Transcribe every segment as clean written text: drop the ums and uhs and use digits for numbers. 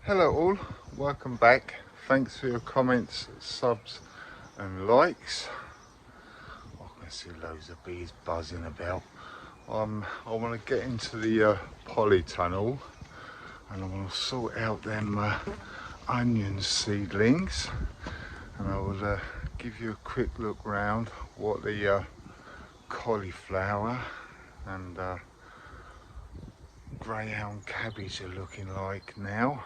Hello all, welcome back. Thanks for your comments, subs and likes. I can see loads of bees buzzing about. I want to get into the polytunnel and I want to sort out them onion seedlings, and I will give you a quick look round what the cauliflower and greyhound cabbage are looking like now.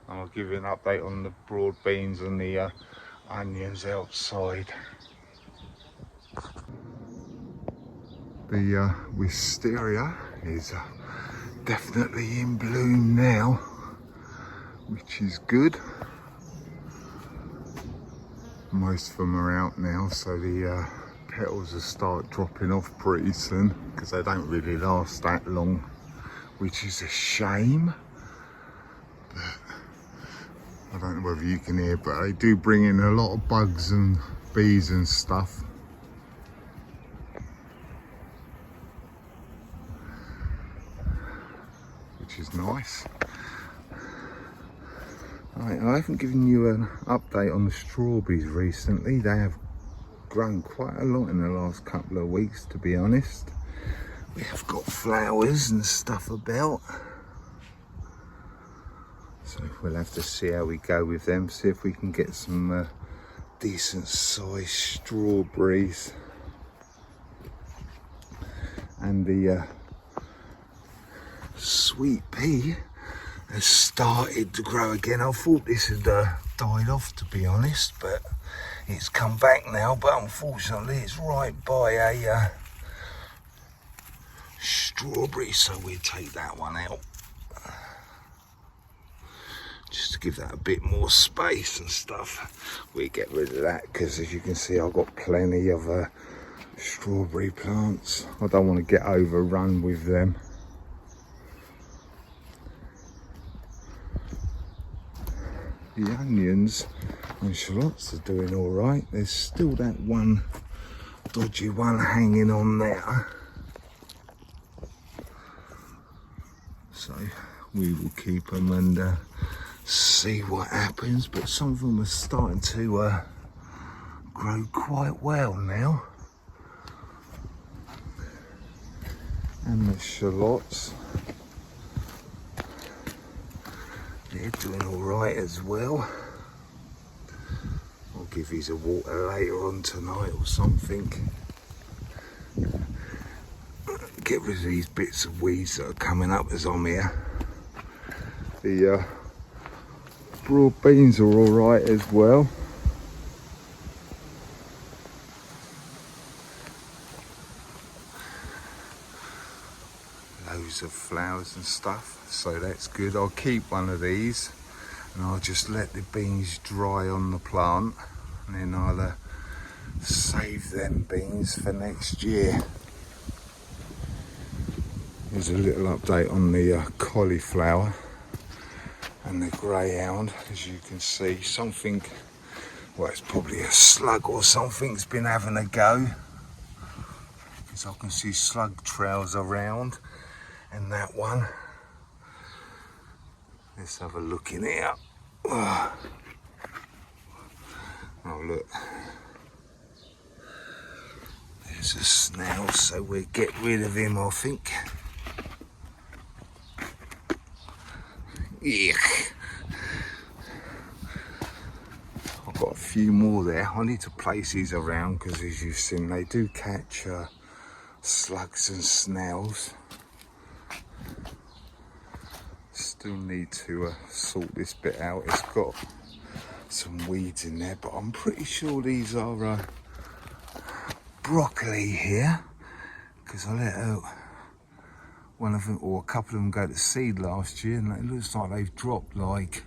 And I'll give you an update on the broad beans and the onions outside. The wisteria is definitely in bloom now, which is good. Most of them are out now, so the petals will start dropping off pretty soon because they don't really last that long, which is a shame. I don't know whether you can hear, but they do bring in a lot of bugs and bees and stuff. Which is nice. Right, I haven't given you an update on the strawberries recently. They have grown quite a lot in the last couple of weeks, to be honest. We have got flowers and stuff about. So we'll have to see how we go with them, see if we can get some decent sized strawberries. And the sweet pea has started to grow again. I thought this had died off, to be honest, but it's come back now. But unfortunately it's right by a strawberry, so we'll take that one out. Just to give that a bit more space and stuff. We get rid of that because, as you can see, I've got plenty of strawberry plants. I don't want to get overrun with them. The onions and shallots are doing all right. There's still that one dodgy one hanging on there, so we will keep them and see what happens. But some of them are starting to grow quite well now. And the shallots, they're doing all right as well. I'll give these a water later on tonight or something. Get rid of these bits of weeds that are coming up as I'm here. The broad beans are all right as well. Loads of flowers and stuff, so that's good. I'll keep one of these and I'll just let the beans dry on the plant, and then I'll save them beans for next year. Here's a little update on the cauliflower and the greyhound. As you can see, something, well, it's probably a slug or something's been having a go, because I can see slug trails around. And that one, let's have a look in here. Oh look, there's a snail, so we'll get rid of him, I think. Yuck. I've got a few more there. I need to place these around because, as you've seen, they do catch slugs and snails. Still need to sort this bit out. It's got some weeds in there, but I'm pretty sure these are broccoli here, because I let out one of them, or a couple of them, go to seed last year, and it looks like they've dropped like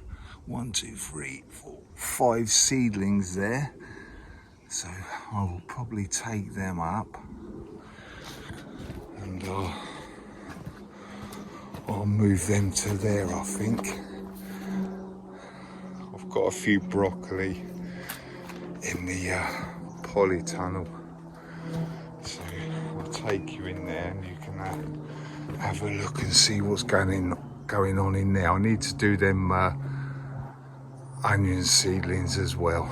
1, 2, 3, 4, 5 seedlings there. So I will probably take them up and I'll move them to there, I think. I've got a few broccoli in the polytunnel, so I'll take you in there and you can have a look and see what's going on in there. I need to do them onion seedlings as well.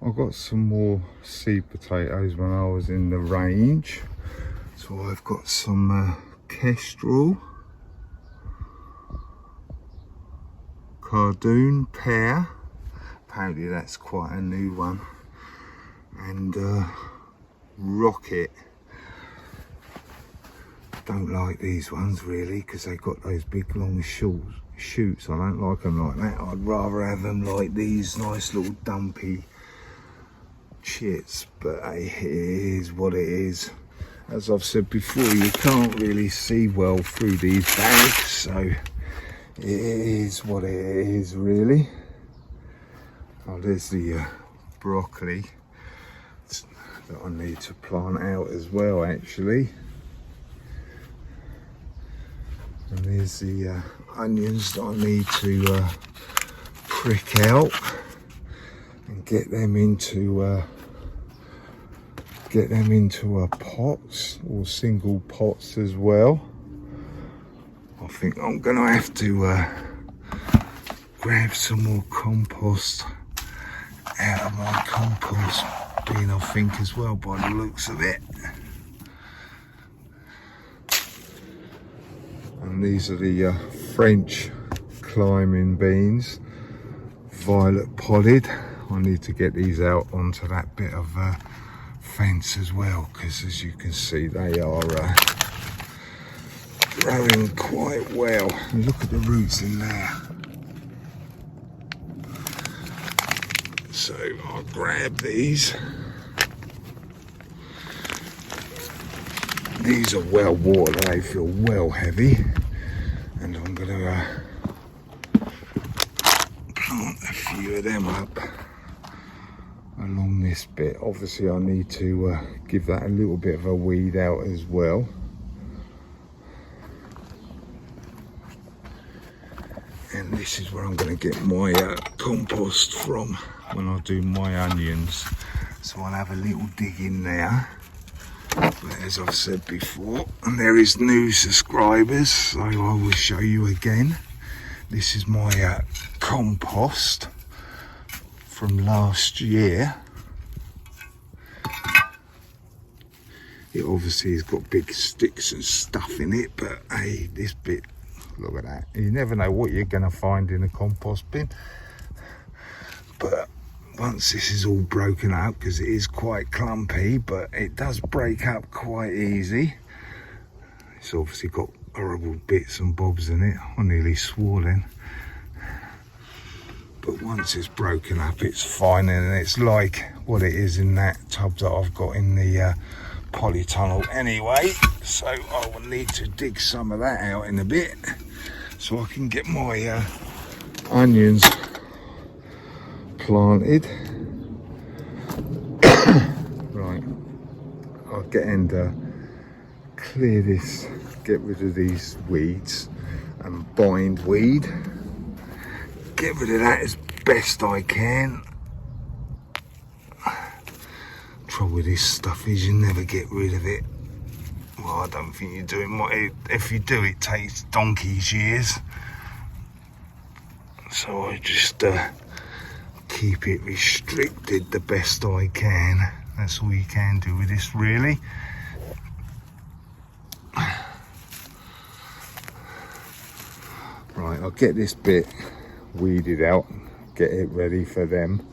I got some more seed potatoes when I was in the range. So I've got some kestrel, cardoon, pear, apparently that's quite a new one, and rocket. Don't like these ones really because they got those big long shoots. I don't like them like that. I'd rather have them like these nice little dumpy chits, but hey, it is what it is. As I've said before, you can't really see well through these bags, so it is what it is really. Oh, there's the broccoli that I need to plant out as well actually. And there's the onions that I need to prick out and get them into pots or single pots as well. I think I'm gonna have to grab some more compost out of my compost bin, I think, as well, by the looks of it. And these are the French climbing beans, violet podded. I need to get these out onto that bit of fence as well, because as you can see they are growing quite well. And look at the roots in there. So I'll grab these. These are well watered, they feel well heavy, and I'm going to plant a few of them up along this bit. Obviously I need to give that a little bit of a weed out as well. And this is where I'm going to get my compost from when I do my onions. So I'll have a little dig in there. But as I've said before, and there is new subscribers, so I will show you again. This is my compost from last year. It obviously has got big sticks and stuff in it, but hey, this bit, look at that. You never know what you're going to find in a compost bin. But once this is all broken up, because it is quite clumpy, but it does break up quite easy. It's obviously got horrible bits and bobs in it. I nearly swore then. But once it's broken up, it's fine, and it's like what it is in that tub that I've got in the polytunnel anyway. So I will need to dig some of that out in a bit so I can get my onions planted. Right, I'll get and clear this, get rid of these weeds and bindweed. Get rid of that as best I can. Trouble with this stuff is you never get rid of it. Well, I don't think you do it. If you do, it takes donkey's years. So I just keep it restricted the best I can. That's all you can do with this, really. Right, I'll get this bit weeded out, get it ready for them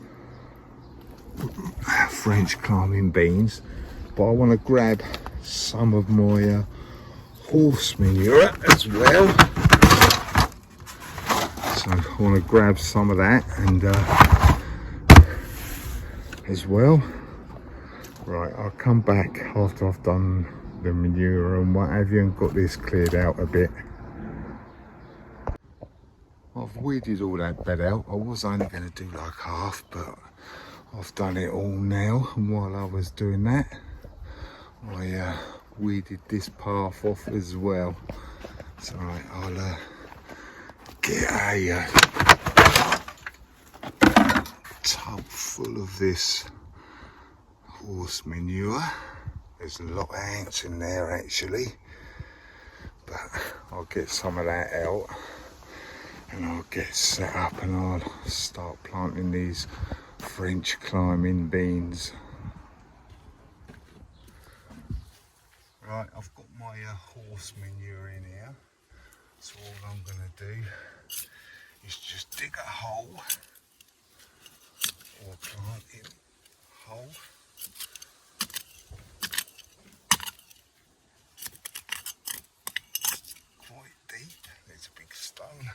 French climbing beans. But I want to grab some of my horse manure as well. So I want to grab some of that and as well. Right, I'll come back after I've done the manure and what have you and got this cleared out a bit. I've weeded all that bed out. I was only going to do like half, but I've done it all now. And while I was doing that, I weeded this path off as well. So right, I'll get a tub full of this horse manure. There's a lot of ants in there actually, but I'll get some of that out. and I'll get set up and I'll start planting these French climbing beans. Right, I've got my horse manure in here, so all I'm going to do is just dig a hole, or plant in a hole. Quite deep, there's a big stone.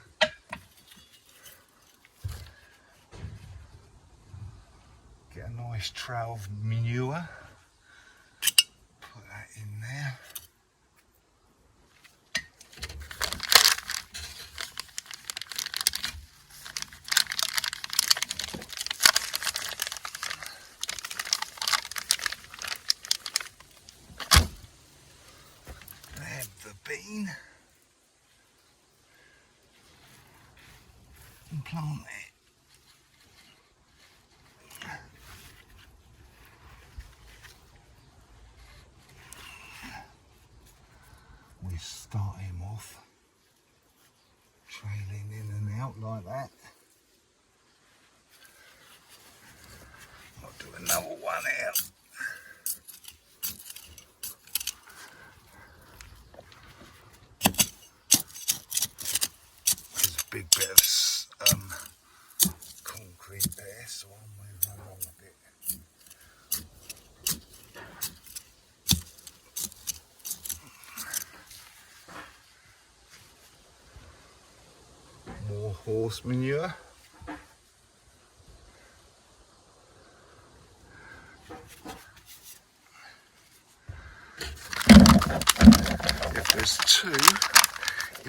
Get a nice trail of manure, put that in there. Grab the bean and plant it. We start him off trailing in and out like that. I'll do another one out. There's a big bit of concrete there, so I'll move along a bit. More horse manure. If there's two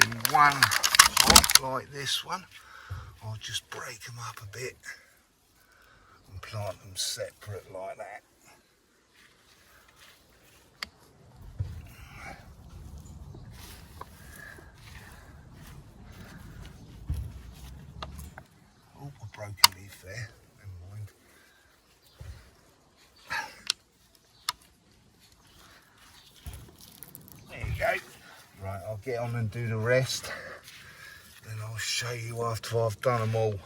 in one pot like this one, I'll just break them up a bit and plant them separate like that. Oh, I broke a leaf there, never mind. There you go. Right, I'll get on and do the rest. Then I'll show you after I've done them all.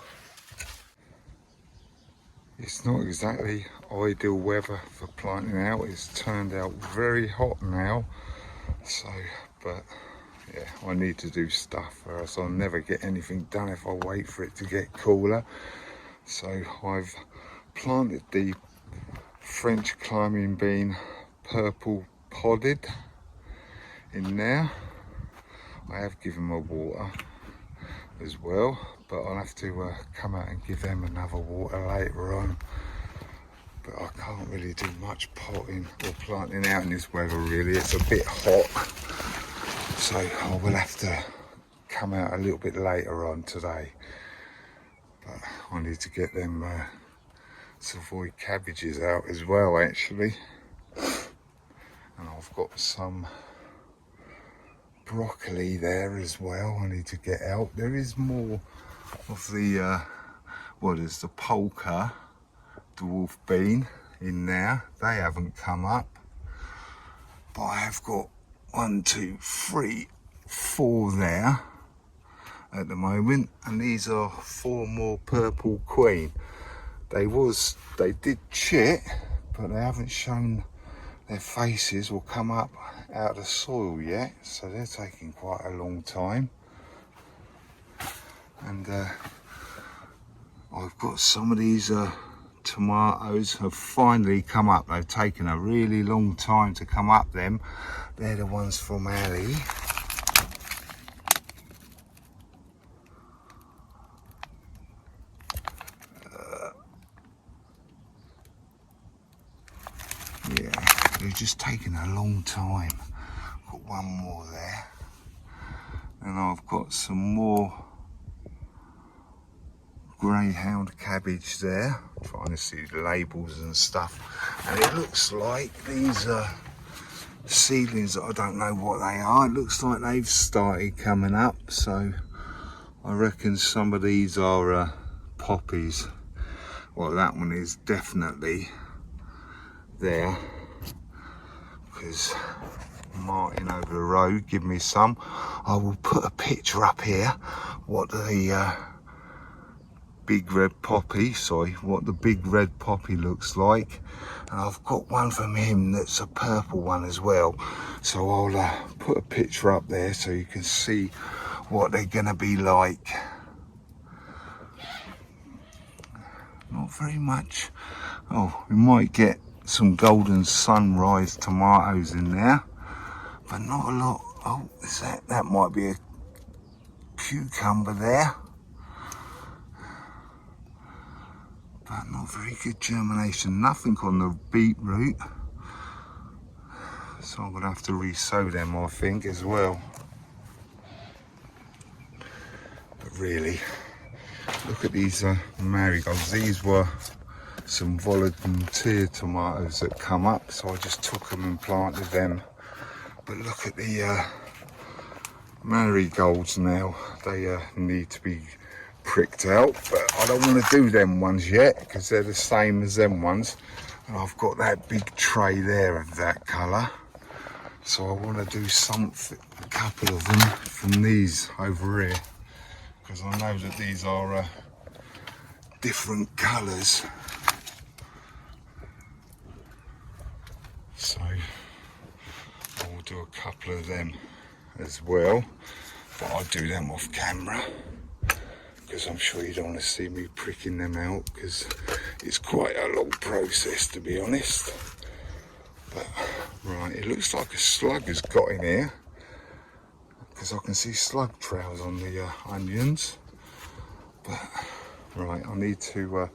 It's not exactly ideal weather for planting out. It's turned out very hot now. So, but yeah, I need to do stuff or else I'll never get anything done if I wait for it to get cooler. So I've planted the French climbing bean purple podded in there. I have given them water as well, but I'll have to come out and give them another water later on. But I can't really do much potting or planting out in this weather really. It's a bit hot, so I will have to come out a little bit later on today. But I need to get them Savoy cabbages out as well actually. And I've got some broccoli there as well I need to get out. There is more of the there's the polka dwarf bean in there. They haven't come up, but I have got 1, 2, 3, 4 there at the moment, and these are 4 more purple queen. They did chit, but they haven't shown their faces will come up out of the soil yet, so they're taking quite a long time. And I've got some of these tomatoes have finally come up. They've taken a really long time to come up. Them, they're the ones from Ali. Yeah, they're just taking a long time. Got one more there, and I've got some more greyhound cabbage there. I'm trying to see the labels and stuff, and it looks like these are seedlings that I don't know what they are. It looks like they've started coming up, so I reckon some of these are poppies. Well, that one is definitely there, because Martin over the road give me some. I will put a picture up here what the big red poppy looks like, and I've got one from him that's a purple one as well, so I'll put a picture up there so you can see what they're gonna be like. Not very much. Oh, we might get some golden sunrise tomatoes in there, but not a lot. Oh, is that might be a cucumber there, but not very good germination. Nothing on the beetroot, so I'm gonna have to re-sow them, I think, as well. But really, look at these marigolds. These were some volunteer tomatoes that come up, so I just took them and planted them. But look at the marigolds now. They need to be pricked out, but I don't want to do them ones yet because they're the same as them ones, and I've got that big tray there of that colour, so I want to do something, a couple of them from these over here, because I know that these are different colours. So I'll do a couple of them as well, but I'll do them off camera because I'm sure you don't want to see me pricking them out, because it's quite a long process, to be honest. But right, it looks like a slug has got in here because I can see slug trails on the onions. But right, I need to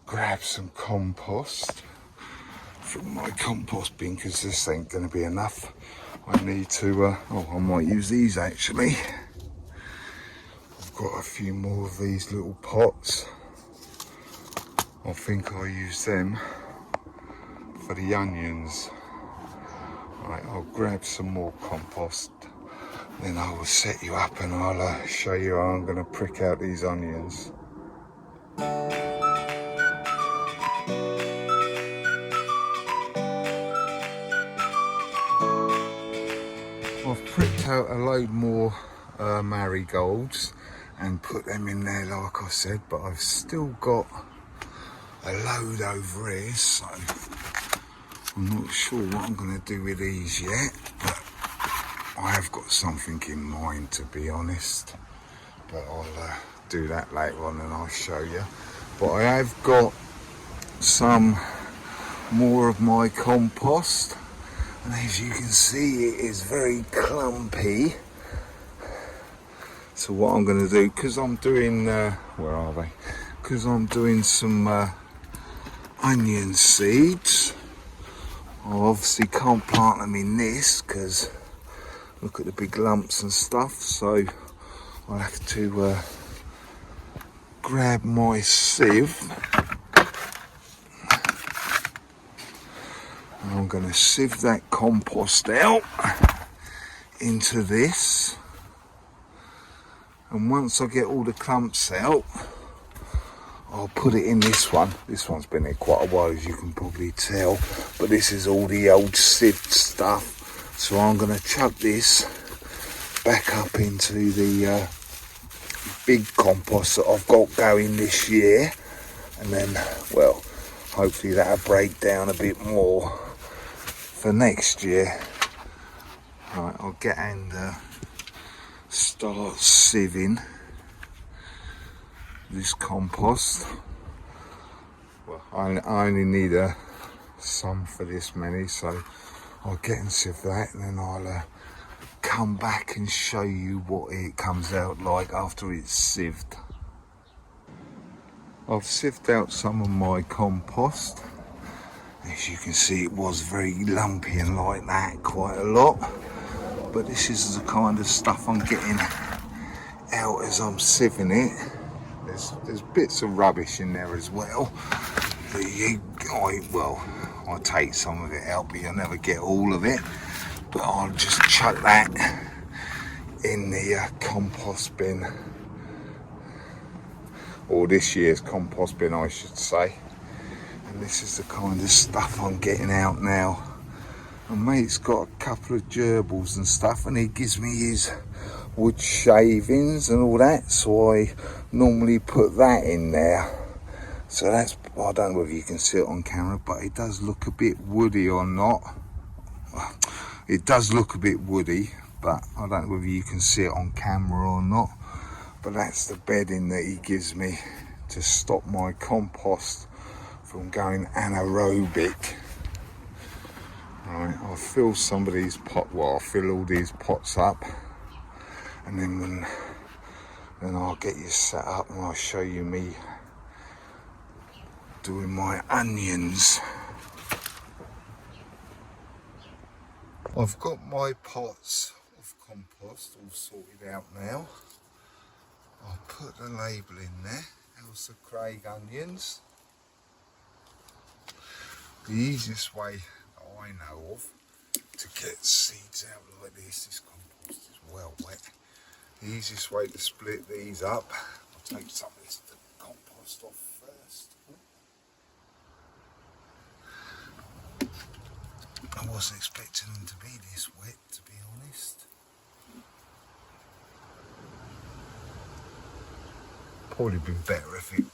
grab some compost from my compost bin because this ain't going to be enough. I need to, I might use these actually. I've got a few more of these little pots. I think I'll use them for the onions. Right, I'll grab some more compost, then I will set you up and I'll show you how I'm going to prick out these onions. I've pricked out a load more marigolds and put them in there like I said, but I've still got a load over here, so I'm not sure what I'm going to do with these yet, but I have got something in mind, to be honest, but I'll do that later on and I'll show you. But I have got some more of my compost, and as you can see it is very clumpy. So what I'm going to do, because I'm doing where are they, because I'm doing some onion seeds, I obviously can't plant them in this because look at the big lumps and stuff, so I'll have to grab my sieve and I'm going to sieve that compost out into this, and once I get all the clumps out I'll put it in this one. This one's been here quite a while, as you can probably tell, but this is all the old sieved stuff, so I'm going to chuck this back up into the big compost that I've got going this year, and then, well, hopefully that'll break down a bit more for next year. Right, I'll get and start sieving this compost. Well, I only need some for this many, so I'll get and sieve that, and then I'll come back and show you what it comes out like after it's sieved. I've sieved out some of my compost. As you can see, it was very lumpy and like that quite a lot, but this is the kind of stuff I'm getting out as I'm sieving it. There's bits of rubbish in there as well. I'll take some of it out, but you'll never get all of it. But I'll just chuck that in the compost bin, or this year's compost bin I should say. And this is the kind of stuff I'm getting out now. mate's got a couple of gerbils and stuff, and he gives me his wood shavings and all that, so I normally put that in there. So that's, I don't know whether you can see it on camera, but it does look a bit woody or not. It does look a bit woody, but I don't know whether you can see it on camera or not. But that's the bedding that he gives me to stop my compost from going anaerobic. Right, I'll fill some of these I'll fill all these pots up, and then I'll get you set up and I'll show you me doing my onions. I've got my pots of compost all sorted out now. I'll put the label in there, Ailsa Craig onions. The easiest way that I know of to get seeds out like this compost is well wet. The easiest way to split these up, I'll take some of this compost off first. I wasn't expecting them to be this wet, to be honest. Probably been better if it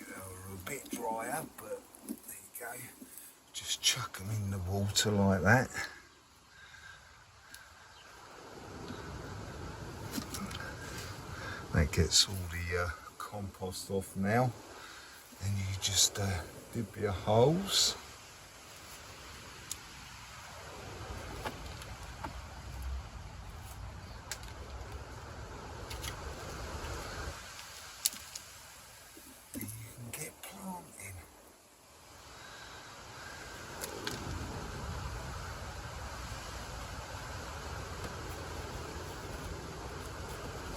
were a bit drier, but there you go. Just chuck them in the water like that. That gets all the compost off now. Then you just dip your holes.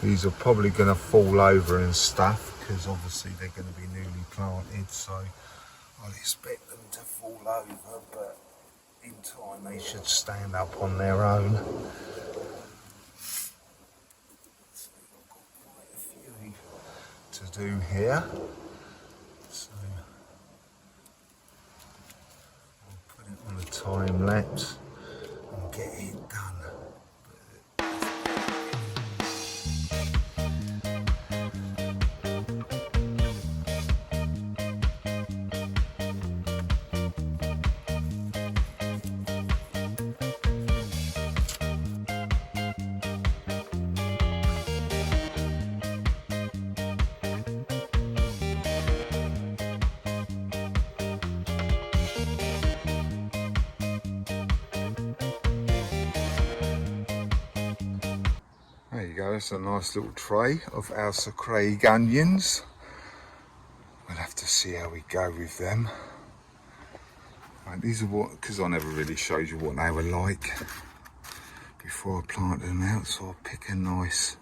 These are probably going to fall over and stuff because obviously they're going to be newly planted, so I'll expect them to fall over, but in time they should stand up on their own. So I've got quite a few to do here, so I'll put it on a time lapse and get it done. There you go, it's a nice little tray of Ailsa Craig onions. We'll have to see how we go with them. Right, these are what, because I never really showed you what they were like before I planted them out, so I'll pick a nice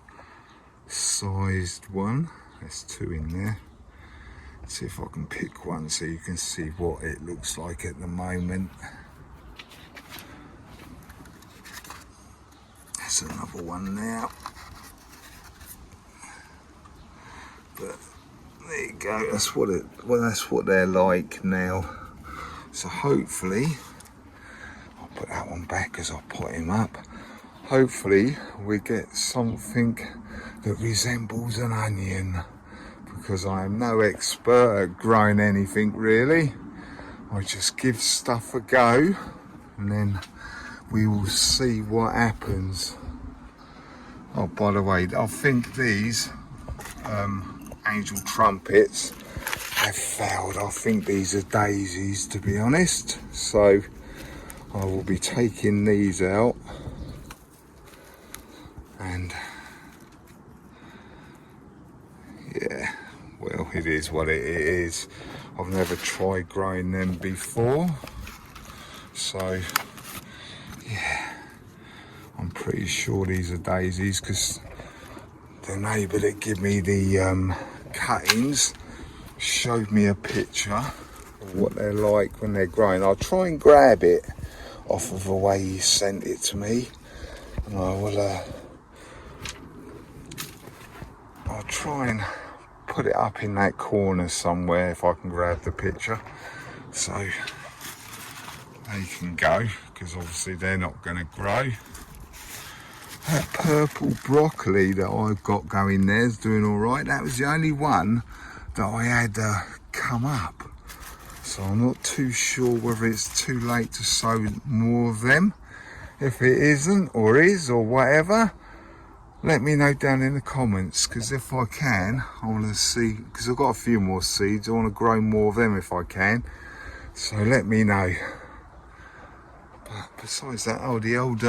sized one. There's two in there. Let's see if I can pick one so you can see what it looks like at the moment. There's another one now. But there you go, that's what they're like now. So hopefully, I'll put that one back as I pot him up. Hopefully we get something that resembles an onion, because I am no expert at growing anything really. I just give stuff a go and then we will see what happens. Oh, by the way, I think these angel trumpets have failed. I think these are daisies, to be honest. So I will be taking these out, and yeah, well, it is what it is. I've never tried growing them before, so yeah, I'm pretty sure these are daisies, because the neighbour that gave me the cuttings showed me a picture of what they're like when they're growing. I'll try and grab it off of the way he sent it to me, and I will I'll try and put it up in that corner somewhere if I can grab the picture. So they can go, because obviously they're not going to grow. That purple broccoli that I've got going there is doing all right. That was the only one that I had come up. So I'm not too sure whether it's too late to sow more of them. If it isn't, or is, or whatever, let me know down in the comments, because if I can, I want to see, because I've got a few more seeds, I want to grow more of them if I can. So let me know. But besides that, oh, the old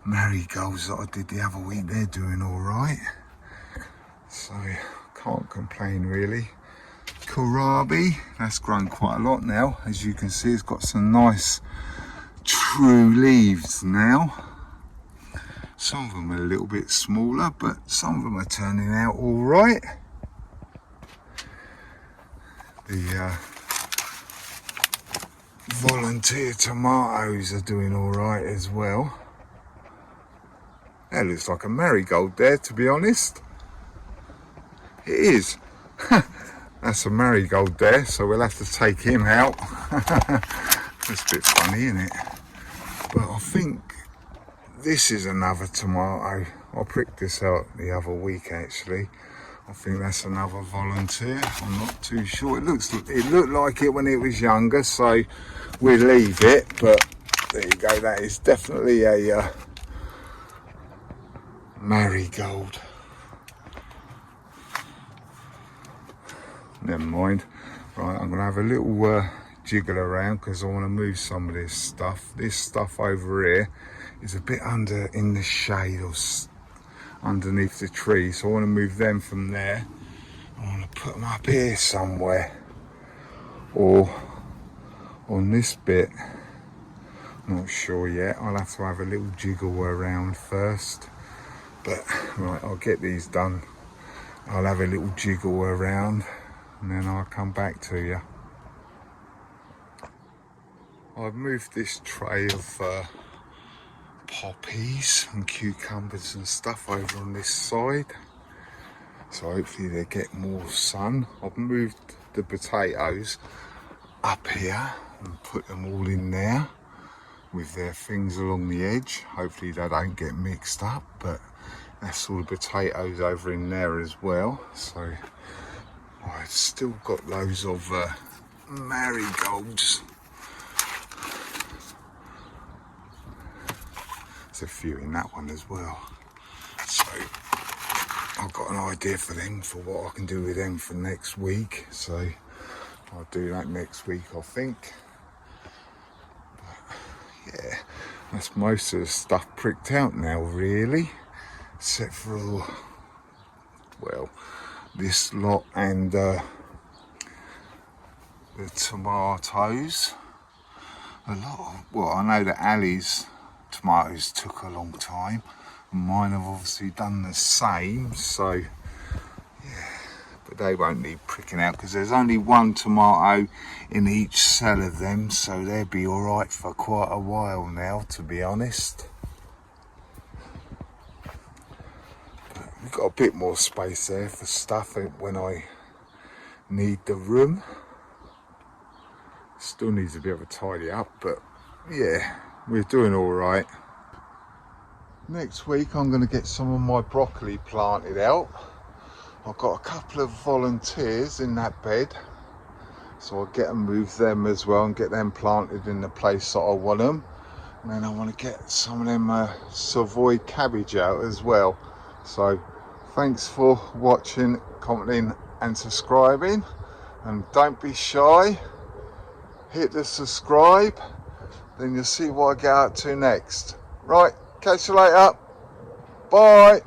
marigolds that I did the other week, they're doing all right. So can't complain really. Kohlrabi, that's grown quite a lot now. As you can see, it's got some nice true leaves now. Some of them are a little bit smaller, but some of them are turning out all right. The volunteer tomatoes are doing all right as well. That looks like a marigold there, to be honest. It is. That's a marigold there, so we'll have to take him out. That's a bit funny, isn't it? But I think this is another tomato. I pricked this out the other week actually. I think that's another volunteer. I'm not too sure. It looked like it when it was younger, so we'll leave it. But there you go. That is definitely a marigold. Never mind. Right, I'm gonna have a little jiggle around because I want to move some of this stuff. This stuff over here is a bit under in the shade or underneath the tree, so I want to move them from there. I want to put them up here somewhere, or on this bit. Not sure yet. I'll have to have a little jiggle around first. But right, I'll get these done. I'll have a little jiggle around and then I'll come back to you. I've moved this tray of poppies and cucumbers and stuff over on this side, so hopefully they get more sun. I've moved the potatoes up here and put them all in there with their things along the edge. Hopefully they don't get mixed up, but that's all the potatoes over in there as well. So I've still got loads of marigolds. There's a few in that one as well. So I've got an idea for them, for what I can do with them for next week. So I'll do that next week, I think. But yeah, that's most of the stuff pricked out now, really. Except for, well, this lot and the tomatoes. A lot of, well, I know that Ali's tomatoes took a long time, and mine have obviously done the same, so yeah, but they won't need pricking out because there's only one tomato in each cell of them, so they'll be all right for quite a while now, to be honest. But we've got a bit more space there for stuff when I need the room. Still needs a bit of a tidy up, but yeah, we're doing all right. Next week I'm going to get some of my broccoli planted out. I've got a couple of volunteers in that bed, so I'll get and move them as well and get them planted in the place that I want them. And then I want to get some of them Savoy cabbage out as well. So thanks for watching, commenting and subscribing, and don't be shy. Hit the subscribe, then you'll see what I get up to next. Right, catch you later. Bye.